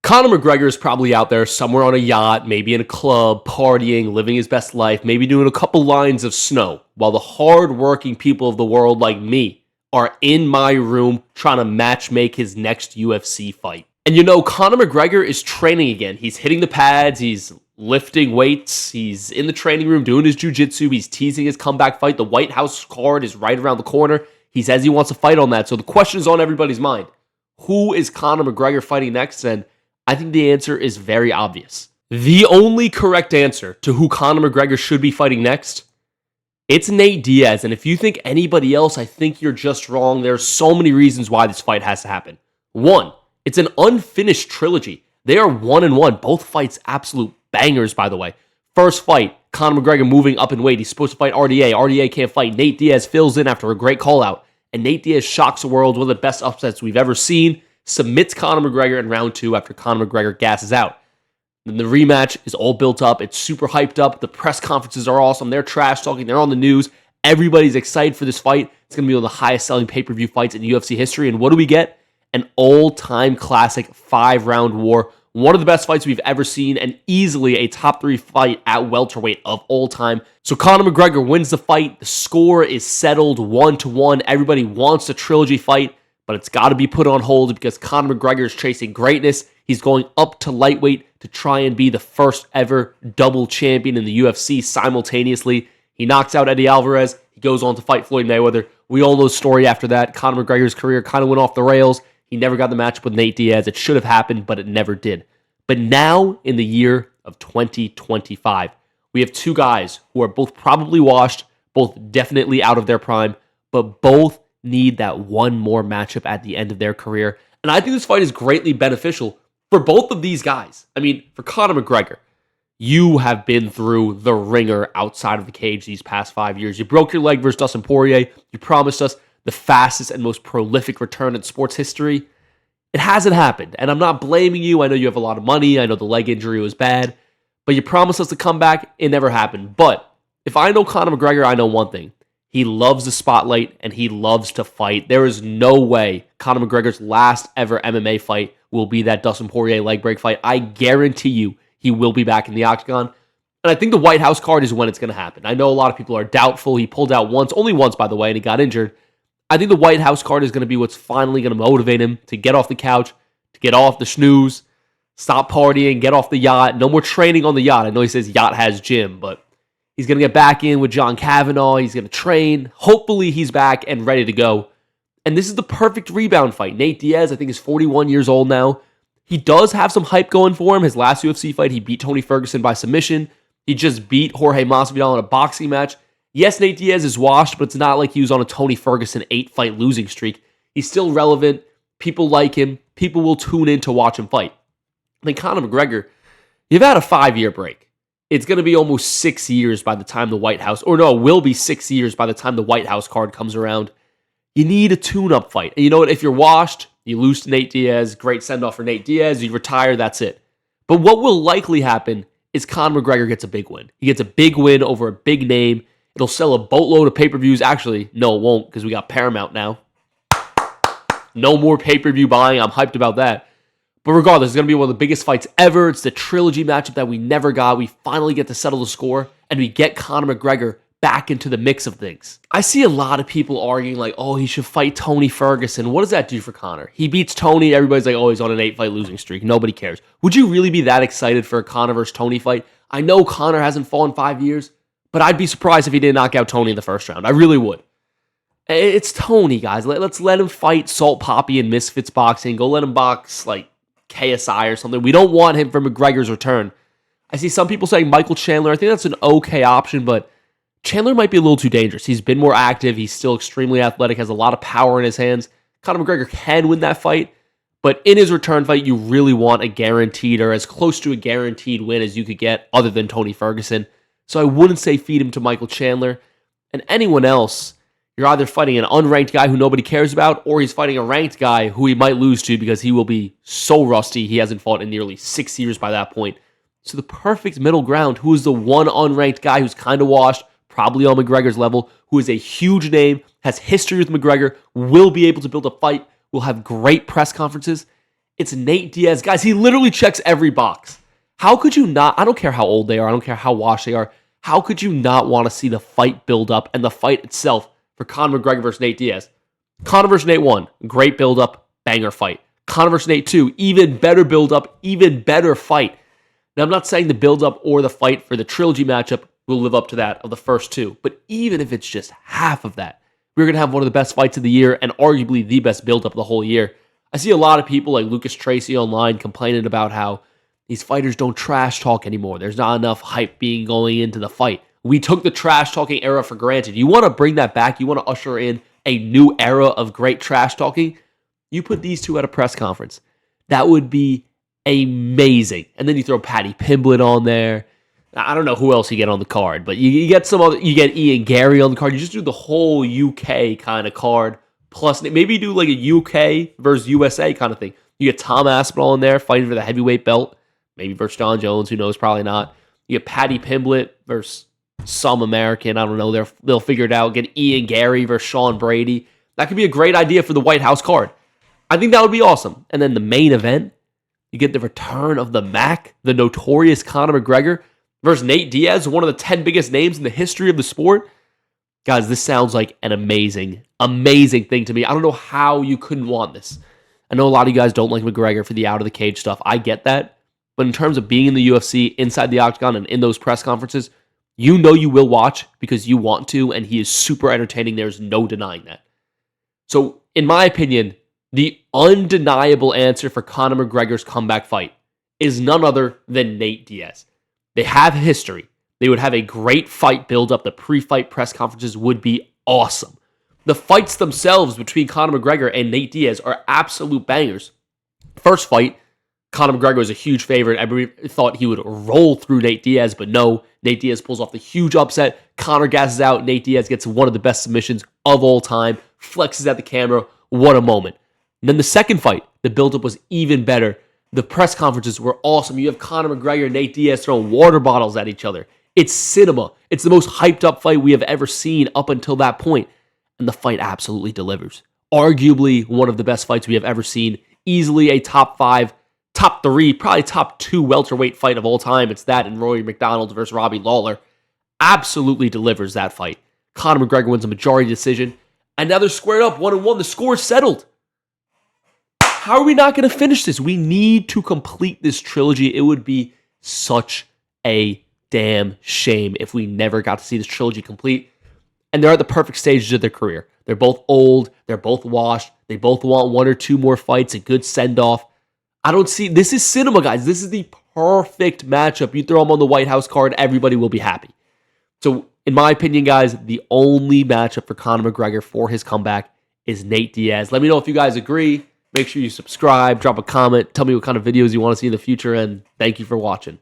Conor McGregor is probably out there somewhere on a yacht, maybe in a club, partying, living his best life, maybe doing a couple lines of snow, while the hard-working people of the world like me are in my room trying to match-make his next UFC fight. And you know, Conor McGregor is training again. He's hitting the pads, he's lifting weights, he's in the training room doing his jiu-jitsu, he's teasing his comeback fight. The White House card is right around the corner. He says he wants to fight on that. So the question is on everybody's mind. Who is Conor McGregor fighting next? And I think the answer is very obvious. The only correct answer to who Conor McGregor should be fighting next, it's Nate Diaz. And if you think anybody else, I think you're just wrong. There are so many reasons why this fight has to happen. One, it's an unfinished trilogy. They are 1-1. Both fights absolute bangers, by the way. First fight, Conor McGregor moving up in weight. He's supposed to fight RDA. RDA can't fight. Nate Diaz fills in after a great call out. And Nate Diaz shocks the world, one of the best upsets we've ever seen. Submits Conor McGregor in round 2 after Conor McGregor gasses out. Then the rematch is all built up. It's super hyped up. The press conferences are awesome. They're trash talking. They're on the news. Everybody's excited for this fight. It's going to be one of the highest selling pay-per-view fights in UFC history. And what do we get? An all-time classic 5-round war. One of the best fights we've ever seen and easily a top 3 fight at welterweight of all time. So Conor McGregor wins the fight. The score is settled 1-1. Everybody wants a trilogy fight, but it's got to be put on hold because Conor McGregor is chasing greatness. He's going up to lightweight to try and be the first ever double champion in the UFC simultaneously. He knocks out Eddie Alvarez. He goes on to fight Floyd Mayweather. We all know the story after that. Conor McGregor's career kind of went off the rails. He never got the matchup with Nate Diaz. It should have happened, but it never did. But now, in the year of 2025, we have two guys who are both probably washed, both definitely out of their prime, but both need that one more matchup at the end of their career. And I think this fight is greatly beneficial for both of these guys. I mean, for Conor McGregor, you have been through the ringer outside of the cage these past 5 years. You broke your leg versus Dustin Poirier. You promised us the fastest and most prolific return in sports history. It hasn't happened, and I'm not blaming you. I know you have a lot of money. I know the leg injury was bad, but you promised us to come back. It never happened. But if I know Conor McGregor, I know one thing. He loves the spotlight, and he loves to fight. There is no way Conor McGregor's last ever MMA fight will be that Dustin Poirier leg break fight. I guarantee you he will be back in the octagon. And I think the White House card is when it's going to happen. I know a lot of people are doubtful. He pulled out once, only once, by the way, and he got injured. I think the White House card is going to be what's finally going to motivate him to get off the couch, to get off the snooze, stop partying, get off the yacht. No more training on the yacht. I know he says yacht has gym, but he's going to get back in with John Kavanaugh. He's going to train. Hopefully he's back and ready to go. And this is the perfect rebound fight. Nate Diaz, I think, is 41 years old now. He does have some hype going for him. His last UFC fight, he beat Tony Ferguson by submission. He just beat Jorge Masvidal in a boxing match. Yes, Nate Diaz is washed, but it's not like he was on a Tony Ferguson 8-fight losing streak. He's still relevant. People like him. People will tune in to watch him fight. I think Conor McGregor, you've had a 5-year break. It's going to be almost 6 years by the time the White House, or no, it will be 6 years by the time the White House card comes around. You need a tune-up fight. And you know what? If you're washed, you lose to Nate Diaz, great send-off for Nate Diaz, you retire, that's it. But what will likely happen is Conor McGregor gets a big win. He gets a big win over a big name. It'll sell a boatload of pay-per-views. Actually, no, it won't, because we got Paramount now. No more pay-per-view buying. I'm hyped about that. But regardless, it's going to be one of the biggest fights ever. It's the trilogy matchup that we never got. We finally get to settle the score, and we get Conor McGregor back into the mix of things. I see a lot of people arguing like, oh, he should fight Tony Ferguson. What does that do for Conor? He beats Tony. Everybody's like, oh, he's on an 8-fight losing streak. Nobody cares. Would you really be that excited for a Conor versus Tony fight? I know Conor hasn't fought in 5 years, but I'd be surprised if he didn't knock out Tony in the first round. I really would. It's Tony, guys. Let's let him fight Salt Poppy and Misfits Boxing. Go let him box like KSI or something. We don't want him for McGregor's return. I see some people saying Michael Chandler. I think that's an okay option, but Chandler might be a little too dangerous. He's been more active. He's still extremely athletic, has a lot of power in his hands. Conor McGregor can win that fight, but in his return fight, you really want a guaranteed or as close to a guaranteed win as you could get other than Tony Ferguson. So I wouldn't say feed him to Michael Chandler. And anyone else, you're either fighting an unranked guy who nobody cares about, or he's fighting a ranked guy who he might lose to because he will be so rusty. He hasn't fought in nearly 6 years by that point. So the perfect middle ground, who is the one unranked guy who's kind of washed, probably on McGregor's level, who is a huge name, has history with McGregor, will be able to build a fight, will have great press conferences. It's Nate Diaz. Guys, he literally checks every box. How could you not? I don't care how old they are. I don't care how washed they are. How could you not want to see the fight build up and the fight itself for Conor McGregor versus Nate Diaz? Conor versus Nate 1, great build up, banger fight. Conor versus Nate 2, even better build up, even better fight. Now, I'm not saying the build up or the fight for the trilogy matchup will live up to that of the first two, but even if it's just half of that, we're going to have one of the best fights of the year and arguably the best build up of the whole year. I see a lot of people like Lucas Tracy online complaining about how these fighters don't trash talk anymore. There's not enough hype being going into the fight. We took the trash talking era for granted. You want to bring that back? You want to usher in a new era of great trash talking? You put these two at a press conference. That would be amazing. And then you throw Paddy Pimblett on there. I don't know who else you get on the card, but you get some other. You get Ian Gary on the card. You just do the whole UK kind of card. Plus, maybe you do like a UK versus USA kind of thing. You get Tom Aspinall in there fighting for the heavyweight belt. Maybe versus John Jones. Who knows? Probably not. You get Paddy Pimblett versus some American. I don't know. They'll figure it out. Get Ian Gary versus Sean Brady. That could be a great idea for the White House card. I think that would be awesome. And then the main event, you get the return of the Mac, the notorious Conor McGregor versus Nate Diaz, one of the 10 biggest names in the history of the sport. Guys, this sounds like an amazing, amazing thing to me. I don't know how you couldn't want this. I know a lot of you guys don't like McGregor for the out of the cage stuff. I get that. But in terms of being in the UFC, inside the octagon, and in those press conferences, you know you will watch because you want to, and he is super entertaining. There's no denying that. So, in my opinion, the undeniable answer for Conor McGregor's comeback fight is none other than Nate Diaz. They have history. They would have a great fight build up. The pre-fight press conferences would be awesome. The fights themselves between Conor McGregor and Nate Diaz are absolute bangers. First fight, Conor McGregor was a huge favorite. Everybody thought he would roll through Nate Diaz, but no. Nate Diaz pulls off the huge upset. Conor gasses out. Nate Diaz gets one of the best submissions of all time. Flexes at the camera. What a moment. And then the second fight, the build-up was even better. The press conferences were awesome. You have Conor McGregor and Nate Diaz throwing water bottles at each other. It's cinema. It's the most hyped up fight we have ever seen up until that point. And the fight absolutely delivers. Arguably one of the best fights we have ever seen. Easily a top 5, top 3, probably top 2 welterweight fight of all time. It's that and Rory McDonald versus Robbie Lawler. Absolutely delivers that fight. Conor McGregor wins a majority decision. And now they're squared up 1-1. The score is settled. How are we not going to finish this? We need to complete this trilogy. It would be such a damn shame if we never got to see this trilogy complete. And they're at the perfect stages of their career. They're both old. They're both washed. They both want 1 or 2 more fights, a good send-off. I don't see... This is cinema, guys. This is the perfect matchup. You throw them on the White House card, everybody will be happy. So, in my opinion, guys, the only matchup for Conor McGregor for his comeback is Nate Diaz. Let me know if you guys agree. Make sure you subscribe, drop a comment, tell me what kind of videos you want to see in the future, and thank you for watching.